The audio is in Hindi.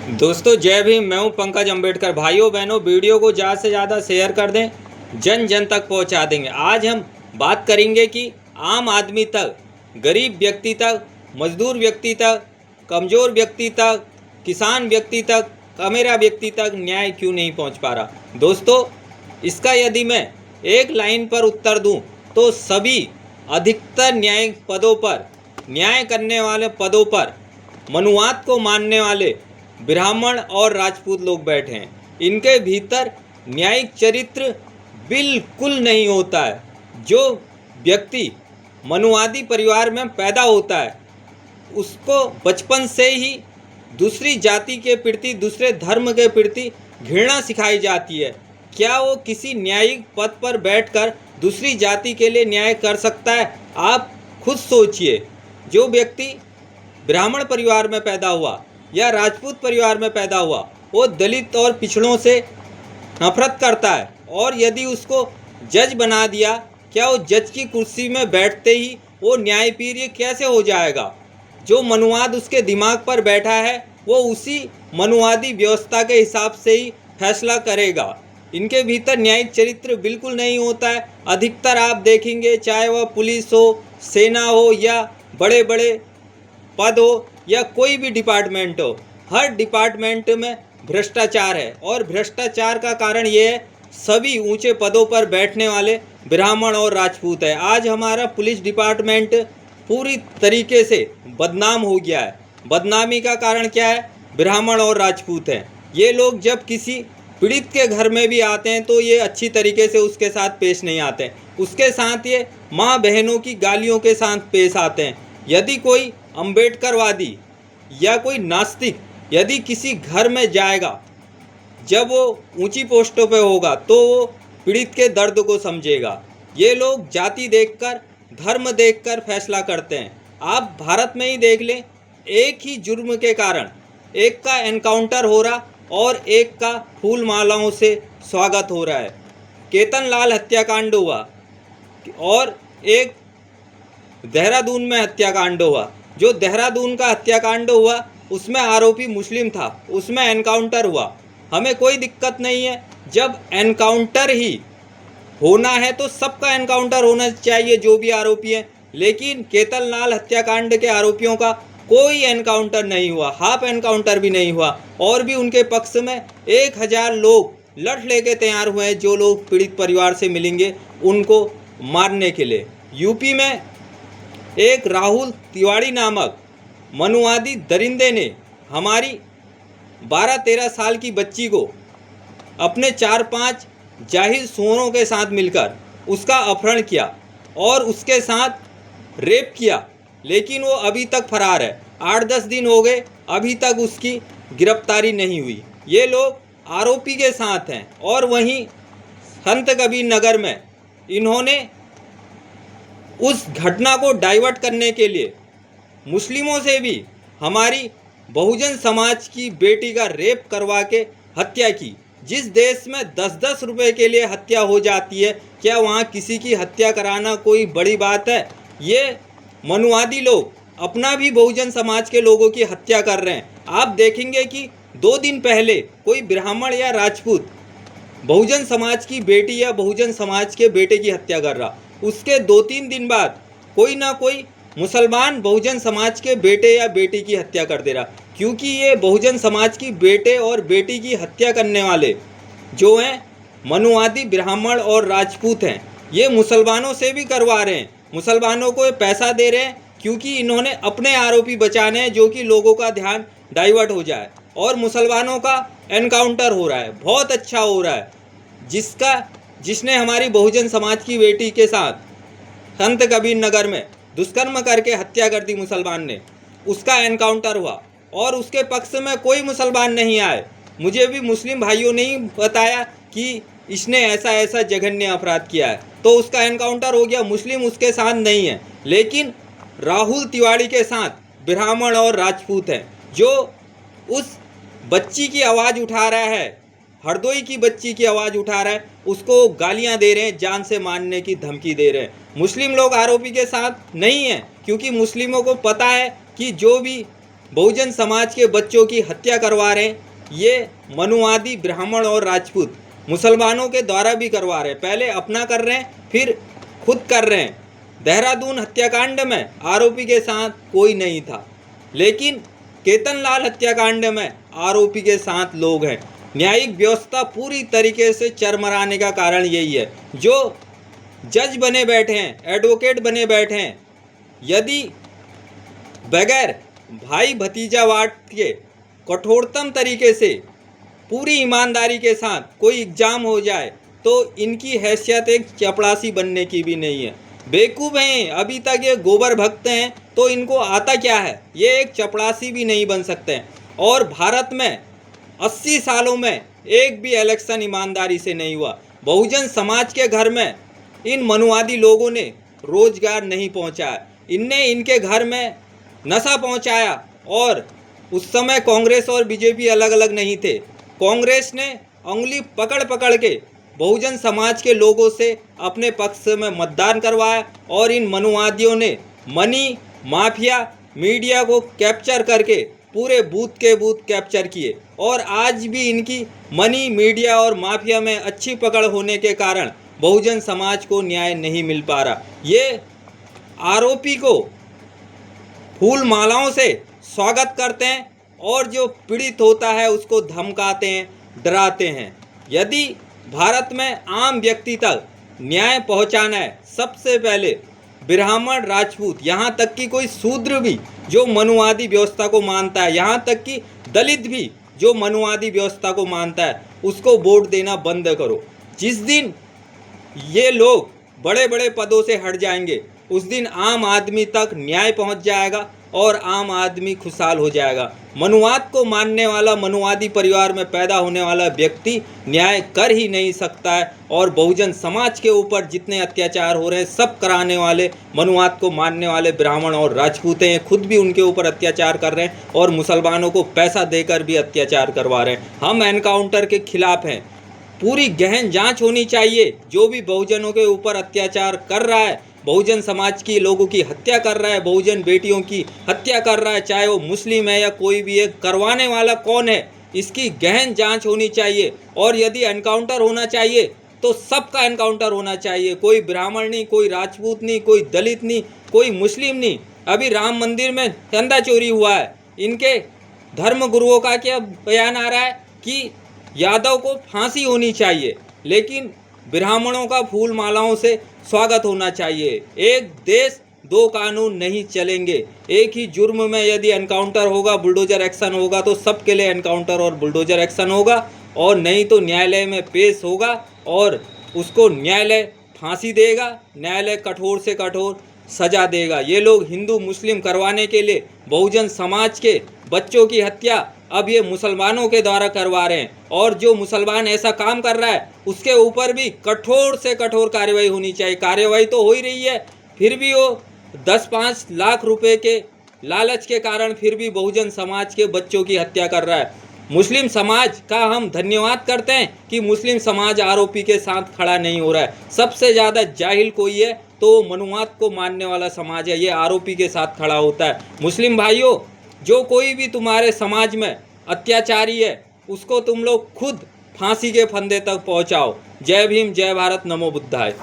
दोस्तों जय भीम। मैं हूं पंकज अंबेडकर। भाइयों बहनों, वीडियो को ज़्यादा से ज़्यादा शेयर कर दें, जन जन तक पहुंचा देंगे। आज हम बात करेंगे कि आम आदमी तक, गरीब व्यक्ति तक, मजदूर व्यक्ति तक, कमज़ोर व्यक्ति तक, किसान व्यक्ति तक, कमेरा व्यक्ति तक न्याय क्यों नहीं पहुंच पा रहा। दोस्तों, इसका यदि मैं एक लाइन पर उत्तर दूं तो सभी अधिकतर न्यायिक पदों पर, न्याय करने वाले पदों पर मनुवाद को मानने वाले ब्राह्मण और राजपूत लोग बैठे हैं। इनके भीतर न्यायिक चरित्र बिल्कुल नहीं होता है। जो व्यक्ति मनुवादी परिवार में पैदा होता है उसको बचपन से ही दूसरी जाति के प्रति, दूसरे धर्म के प्रति घृणा सिखाई जाती है। क्या वो किसी न्यायिक पद पर बैठकर दूसरी जाति के लिए न्याय कर सकता है? आप खुद सोचिए। जो व्यक्ति ब्राह्मण परिवार में पैदा हुआ या राजपूत परिवार में पैदा हुआ, वो दलित और पिछड़ों से नफरत करता है, और यदि उसको जज बना दिया, क्या वो जज की कुर्सी में बैठते ही वो न्यायप्रिय कैसे हो जाएगा? जो मनुवाद उसके दिमाग पर बैठा है वो उसी मनुवादी व्यवस्था के हिसाब से ही फैसला करेगा। इनके भीतर न्यायिक चरित्र बिल्कुल नहीं होता है। अधिकतर आप देखेंगे, चाहे वह पुलिस हो, सेना हो, या बड़े बड़े पद हो या कोई भी डिपार्टमेंट हो, हर डिपार्टमेंट में भ्रष्टाचार है। और भ्रष्टाचार का कारण ये है, सभी ऊंचे पदों पर बैठने वाले ब्राह्मण और राजपूत है। आज हमारा पुलिस डिपार्टमेंट पूरी तरीके से बदनाम हो गया है। बदनामी का कारण क्या है? ब्राह्मण और राजपूत हैं। ये लोग जब किसी पीड़ित के घर में भी आते हैं तो ये अच्छी तरीके से उसके साथ पेश नहीं आते हैं। उसके साथ ये माँ बहनों की गालियों के साथ पेश आते हैं। यदि कोई अंबेडकरवादी या कोई नास्तिक यदि किसी घर में जाएगा, जब वो ऊंची पोस्टों पे होगा, तो वो पीड़ित के दर्द को समझेगा। ये लोग जाति देखकर, धर्म देखकर फैसला करते हैं। आप भारत में ही देख लें, एक ही जुर्म के कारण एक का एनकाउंटर हो रहा और एक का फूल मालाओं से स्वागत हो रहा है। केतन लाल हत्याकांड हुआ और एक देहरादून में हत्याकांड हुआ। जो देहरादून का हत्याकांड हुआ उसमें आरोपी मुस्लिम था, उसमें एनकाउंटर हुआ। हमें कोई दिक्कत नहीं है। जब एनकाउंटर ही होना है तो सबका एनकाउंटर होना चाहिए, जो भी आरोपी है। लेकिन केतन लाल हत्याकांड के आरोपियों का कोई एनकाउंटर नहीं हुआ, हाफ एनकाउंटर भी नहीं हुआ। और भी उनके पक्ष में 1000 लोग लठ लेके तैयार हुए हैं, जो लोग पीड़ित परिवार से मिलेंगे उनको मारने के लिए। यूपी में एक राहुल तिवाड़ी नामक मनुवादी दरिंदे ने हमारी 12-13 साल की बच्ची को अपने 4-5 जाहिल सुअरों के साथ मिलकर उसका अपहरण किया और उसके साथ रेप किया। लेकिन वो अभी तक फरार है। 8-10 दिन हो गए, अभी तक उसकी गिरफ्तारी नहीं हुई। ये लोग आरोपी के साथ हैं। और वहीं संत कबीर नगर में इन्होंने उस घटना को डाइवर्ट करने के लिए मुस्लिमों से भी हमारी बहुजन समाज की बेटी का रेप करवा के हत्या की। जिस देश में 10-10 रुपए के लिए हत्या हो जाती है, क्या वहाँ किसी की हत्या कराना कोई बड़ी बात है? ये मनुवादी लोग अपना भी बहुजन समाज के लोगों की हत्या कर रहे हैं। आप देखेंगे कि 2 दिन पहले कोई ब्राह्मण या राजपूत बहुजन समाज की बेटी या बहुजन समाज के बेटे की हत्या कर रहा, उसके 2-3 दिन बाद कोई ना कोई मुसलमान बहुजन समाज के बेटे या बेटी की हत्या कर दे रहा। क्योंकि ये बहुजन समाज की बेटे और बेटी की हत्या करने वाले जो हैं मनुवादी ब्राह्मण और राजपूत हैं। ये मुसलमानों से भी करवा रहे हैं, मुसलमानों को पैसा दे रहे हैं, क्योंकि इन्होंने अपने आरोपी बचाने हैं, जो कि लोगों का ध्यान डाइवर्ट हो जाए। और मुसलमानों का एनकाउंटर हो रहा है, बहुत अच्छा हो रहा है। जिसने हमारी बहुजन समाज की बेटी के साथ संत कबीर नगर में दुष्कर्म करके हत्या कर दी मुसलमान ने, उसका एनकाउंटर हुआ और उसके पक्ष में कोई मुसलमान नहीं आए। मुझे भी मुस्लिम भाइयों ने ही बताया कि इसने ऐसा ऐसा जघन्य अपराध किया है, तो उसका एनकाउंटर हो गया। मुस्लिम उसके साथ नहीं है, लेकिन राहुल तिवाड़ी के साथ ब्राह्मण और राजपूत हैं। जो उस बच्ची की आवाज़ उठा रहा है, हरदोई की बच्ची की आवाज़ उठा रहा है, उसको गालियां दे रहे हैं, जान से मारने की धमकी दे रहे हैं। मुस्लिम लोग आरोपी के साथ नहीं हैं, क्योंकि मुस्लिमों को पता है कि जो भी बहुजन समाज के बच्चों की हत्या करवा रहे हैं। ये मनुवादी ब्राह्मण और राजपूत मुसलमानों के द्वारा भी करवा रहे हैं। पहले अपना कर रहे हैं, फिर खुद कर रहे हैं। देहरादून हत्याकांड में आरोपी के साथ कोई नहीं था, लेकिन केतनलाल हत्याकांड में आरोपी के साथ लोग हैं। न्यायिक व्यवस्था पूरी तरीके से चरमराने का कारण यही है। जो जज बने बैठे हैं, एडवोकेट बने बैठे हैं, यदि बगैर भाई भतीजावाद के कठोरतम तरीके से पूरी ईमानदारी के साथ कोई एग्जाम हो जाए तो इनकी हैसियत एक चपड़ासी बनने की भी नहीं है। बेवकूफ़ हैं, अभी तक ये गोबर भगते हैं तो इनको आता क्या है। ये एक चपड़ासी भी नहीं बन सकते हैं। और भारत में 80 सालों में एक भी इलेक्शन ईमानदारी से नहीं हुआ। बहुजन समाज के घर में इन मनुवादी लोगों ने रोजगार नहीं पहुंचाया, इनने इनके घर में नशा पहुंचाया। और उस समय कांग्रेस और बीजेपी अलग अलग नहीं थे। कांग्रेस ने उंगली पकड़ पकड़ के बहुजन समाज के लोगों से अपने पक्ष में मतदान करवाया और इन मनुवादियों ने मनी माफिया मीडिया को कैप्चर करके पूरे बूथ के बूथ कैप्चर किए। और आज भी इनकी मनी मीडिया और माफिया में अच्छी पकड़ होने के कारण बहुजन समाज को न्याय नहीं मिल पा रहा। ये आरोपी को फूल मालाओं से स्वागत करते हैं और जो पीड़ित होता है उसको धमकाते हैं, डराते हैं। यदि भारत में आम व्यक्ति तक न्याय पहुंचाना है, सबसे पहले ब्राह्मण राजपूत, यहाँ तक कि कोई शूद्र भी जो मनुवादी व्यवस्था को मानता है, यहाँ तक कि दलित भी जो मनुवादी व्यवस्था को मानता है, उसको वोट देना बंद करो। जिस दिन ये लोग बड़े बड़े पदों से हट जाएंगे उस दिन आम आदमी तक न्याय पहुंच जाएगा और आम आदमी खुशहाल हो जाएगा। मनुवाद को मानने वाला, मनुवादी परिवार में पैदा होने वाला व्यक्ति न्याय कर ही नहीं सकता है। और बहुजन समाज के ऊपर जितने अत्याचार हो रहे हैं सब कराने वाले मनुवाद को मानने वाले ब्राह्मण और राजपूत हैं। खुद भी उनके ऊपर अत्याचार कर रहे हैं और मुसलमानों को पैसा देकर भी अत्याचार करवा रहे हैं। हम एनकाउंटर के खिलाफ हैं। पूरी गहन जांच होनी चाहिए। जो भी बहुजनों के ऊपर अत्याचार कर रहा है, बहुजन समाज की लोगों की हत्या कर रहा है, बहुजन बेटियों की हत्या कर रहा है, चाहे वो मुस्लिम है या कोई भी है, करवाने वाला कौन है, इसकी गहन जांच होनी चाहिए। और यदि एनकाउंटर होना चाहिए तो सबका एनकाउंटर होना चाहिए। कोई ब्राह्मण नहीं, कोई राजपूत नहीं, कोई दलित नहीं, कोई मुस्लिम नहीं। अभी राम मंदिर में चंदा चोरी हुआ है, इनके धर्म गुरुओं का क्या बयान आ रहा है कि यादव को फांसी होनी चाहिए, लेकिन ब्राह्मणों का फूल मालाओं से स्वागत होना चाहिए। एक देश दो कानून नहीं चलेंगे। एक ही जुर्म में यदि एनकाउंटर होगा, बुलडोजर एक्शन होगा तो सबके लिए एनकाउंटर और बुलडोजर एक्शन होगा, और नहीं तो न्यायालय में पेश होगा और उसको न्यायालय फांसी देगा, न्यायालय कठोर से कठोर सजा देगा। ये लोग हिंदू मुस्लिम करवाने के लिए बहुजन समाज के बच्चों की हत्या अब ये मुसलमानों के द्वारा करवा रहे हैं। और जो मुसलमान ऐसा काम कर रहा है उसके ऊपर भी कठोर से कठोर कार्रवाई होनी चाहिए। कार्रवाई तो हो ही रही है, फिर भी वो 10-5 लाख रुपए के लालच के कारण फिर भी बहुजन समाज के बच्चों की हत्या कर रहा है। मुस्लिम समाज का हम धन्यवाद करते हैं कि मुस्लिम समाज आरोपी के साथ खड़ा नहीं हो रहा है। सबसे ज़्यादा जाहिल कोई है तो मनुवाद को मानने वाला समाज है, ये आरोपी के साथ खड़ा होता है। मुस्लिम भाइयों, जो कोई भी तुम्हारे समाज में अत्याचारी है उसको तुम लोग खुद फांसी के फंदे तक पहुंचाओ। जय भीम, जय भारत, नमो बुद्धाय।